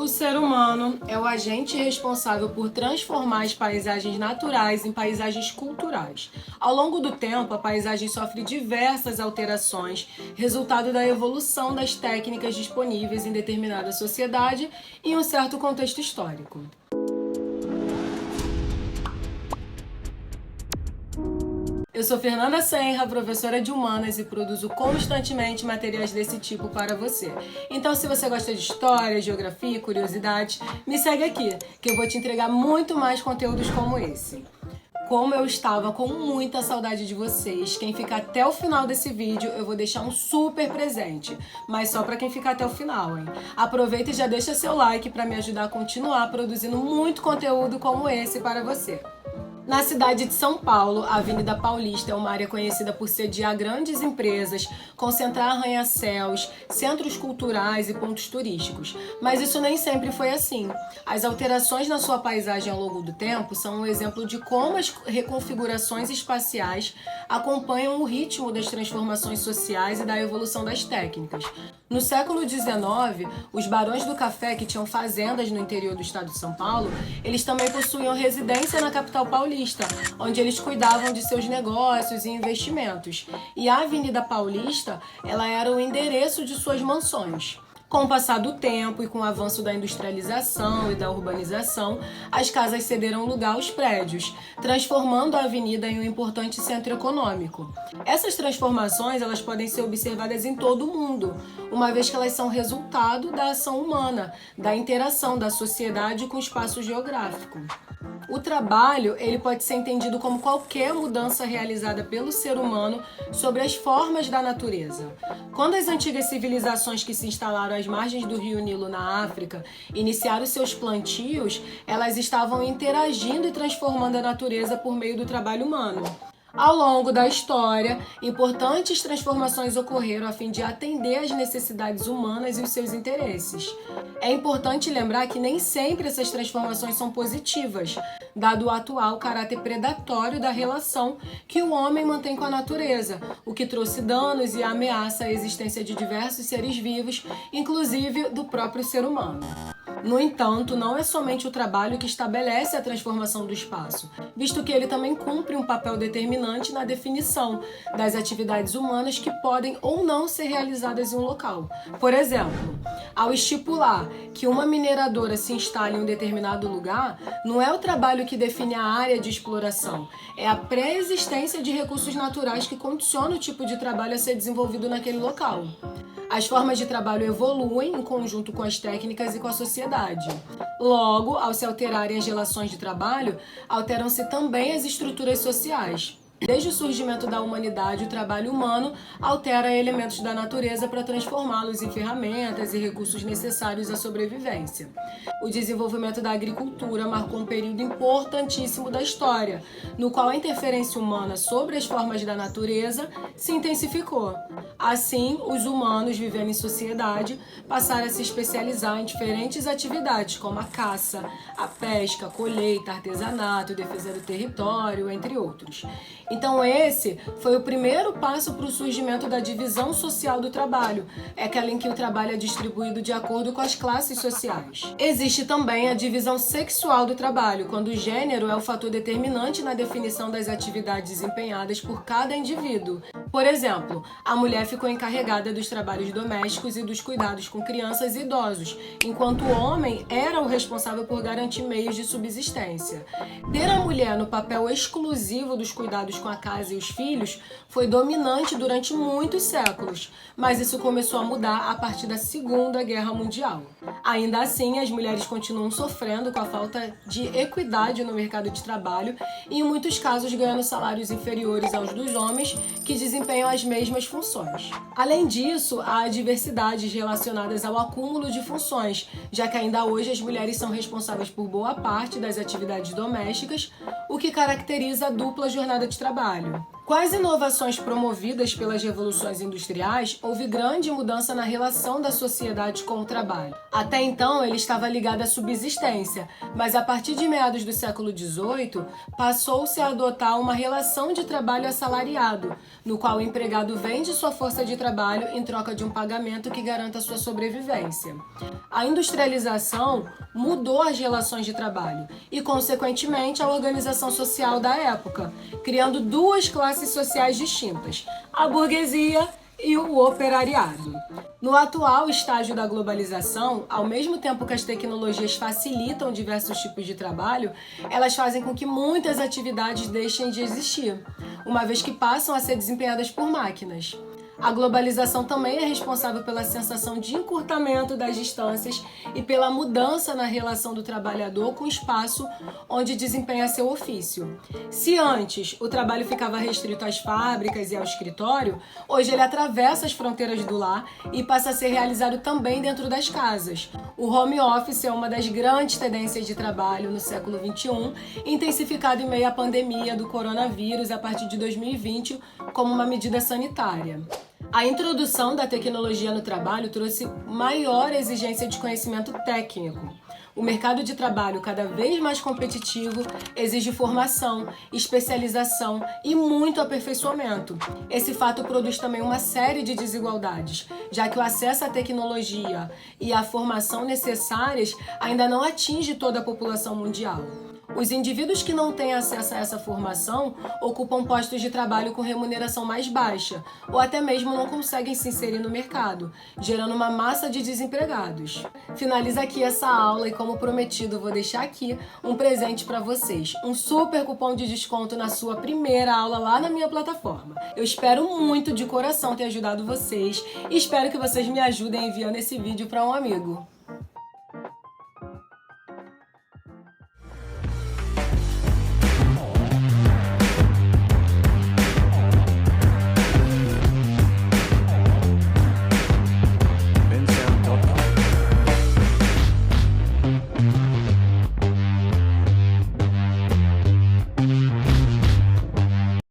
O ser humano é o agente responsável por transformar as paisagens naturais em paisagens culturais. Ao longo do tempo, a paisagem sofre diversas alterações, resultado da evolução das técnicas disponíveis em determinada sociedade e em um certo contexto histórico. Eu sou Fernanda Senra, professora de Humanas e produzo constantemente materiais desse tipo para você. Então, se você gosta de história, geografia e curiosidades, me segue aqui, que eu vou te entregar muito mais conteúdos como esse. Como eu estava com muita saudade de vocês, quem ficar até o final desse vídeo, eu vou deixar um super presente, mas só para quem ficar até o final, hein? Aproveita e já deixa seu like para me ajudar a continuar produzindo muito conteúdo como esse para você. Na cidade de São Paulo, a Avenida Paulista é uma área conhecida por sediar grandes empresas, concentrar arranha-céus, centros culturais e pontos turísticos. Mas isso nem sempre foi assim. As alterações na sua paisagem ao longo do tempo são um exemplo de como as reconfigurações espaciais acompanham o ritmo das transformações sociais e da evolução das técnicas. No século XIX, os barões do café, que tinham fazendas no interior do estado de São Paulo, eles também possuíam residência na capital paulista, onde eles cuidavam de seus negócios e investimentos. E a Avenida Paulista, ela era o endereço de suas mansões. Com o passar do tempo e com o avanço da industrialização e da urbanização, as casas cederam lugar aos prédios, transformando a avenida em um importante centro econômico. Essas transformações elas podem ser observadas em todo o mundo, uma vez que elas são resultado da ação humana, da interação da sociedade com o espaço geográfico. O trabalho ele pode ser entendido como qualquer mudança realizada pelo ser humano sobre as formas da natureza. Quando as antigas civilizações que se instalaram às margens do rio Nilo na África iniciaram seus plantios, elas estavam interagindo e transformando a natureza por meio do trabalho humano. Ao longo da história, importantes transformações ocorreram a fim de atender às necessidades humanas e os seus interesses. É importante lembrar que nem sempre essas transformações são positivas, dado o atual caráter predatório da relação que o homem mantém com a natureza, o que trouxe danos e ameaça à existência de diversos seres vivos, inclusive do próprio ser humano. No entanto, não é somente o trabalho que estabelece a transformação do espaço, visto que ele também cumpre um papel determinante na definição das atividades humanas que podem ou não ser realizadas em um local. Por exemplo, ao estipular que uma mineradora se instale em um determinado lugar, não é o trabalho que define a área de exploração, é a pré-existência de recursos naturais que condiciona o tipo de trabalho a ser desenvolvido naquele local. As formas de trabalho evoluem em conjunto com as técnicas e com a sociedade. Logo, ao se alterarem as relações de trabalho, alteram-se também as estruturas sociais. Desde o surgimento da humanidade, o trabalho humano altera elementos da natureza para transformá-los em ferramentas e recursos necessários à sobrevivência. O desenvolvimento da agricultura marcou um período importantíssimo da história, no qual a interferência humana sobre as formas da natureza se intensificou. Assim, os humanos, vivendo em sociedade, passaram a se especializar em diferentes atividades, como a caça, a pesca, a colheita, artesanato, defesa do território, entre outros. Então esse foi o primeiro passo para o surgimento da divisão social do trabalho, é aquela em que o trabalho é distribuído de acordo com as classes sociais. Existe também a divisão sexual do trabalho, quando o gênero é o fator determinante na definição das atividades desempenhadas por cada indivíduo. Por exemplo, a mulher ficou encarregada dos trabalhos domésticos e dos cuidados com crianças e idosos, enquanto o homem era o responsável por garantir meios de subsistência. Ter a mulher no papel exclusivo dos cuidados com a casa e os filhos foi dominante durante muitos séculos, mas isso começou a mudar a partir da Segunda Guerra Mundial. Ainda assim, as mulheres continuam sofrendo com a falta de equidade no mercado de trabalho e, em muitos casos, ganhando salários inferiores aos dos homens que desempenham as mesmas funções. Além disso, há diversidades relacionadas ao acúmulo de funções, já que ainda hoje as mulheres são responsáveis por boa parte das atividades domésticas, o que caracteriza a dupla jornada de trabalho. Com as inovações promovidas pelas revoluções industriais, houve grande mudança na relação da sociedade com o trabalho. Até então, ele estava ligado à subsistência, mas a partir de meados do século XVIII, passou-se a adotar uma relação de trabalho assalariado, no qual o empregado vende sua força de trabalho em troca de um pagamento que garanta sua sobrevivência. A industrialização mudou as relações de trabalho e, consequentemente, a organização social da época, criando duas classes sociais distintas, a burguesia e o operariado. No atual estágio da globalização, ao mesmo tempo que as tecnologias facilitam diversos tipos de trabalho, elas fazem com que muitas atividades deixem de existir, uma vez que passam a ser desempenhadas por máquinas. A globalização também é responsável pela sensação de encurtamento das distâncias e pela mudança na relação do trabalhador com o espaço onde desempenha seu ofício. Se antes o trabalho ficava restrito às fábricas e ao escritório, hoje ele atravessa as fronteiras do lar e passa a ser realizado também dentro das casas. O home office é uma das grandes tendências de trabalho no século XXI, intensificado em meio à pandemia do coronavírus a partir de 2020 como uma medida sanitária. A introdução da tecnologia no trabalho trouxe maior exigência de conhecimento técnico. O mercado de trabalho, cada vez mais competitivo, exige formação, especialização e muito aperfeiçoamento. Esse fato produz também uma série de desigualdades, já que o acesso à tecnologia e à formação necessárias ainda não atinge toda a população mundial. Os indivíduos que não têm acesso a essa formação ocupam postos de trabalho com remuneração mais baixa ou até mesmo não conseguem se inserir no mercado, gerando uma massa de desempregados. Finaliza aqui essa aula e, como prometido, vou deixar aqui um presente para vocês, um super cupom de desconto na sua primeira aula lá na minha plataforma. Eu espero muito de coração ter ajudado vocês e espero que vocês me ajudem enviando esse vídeo para um amigo.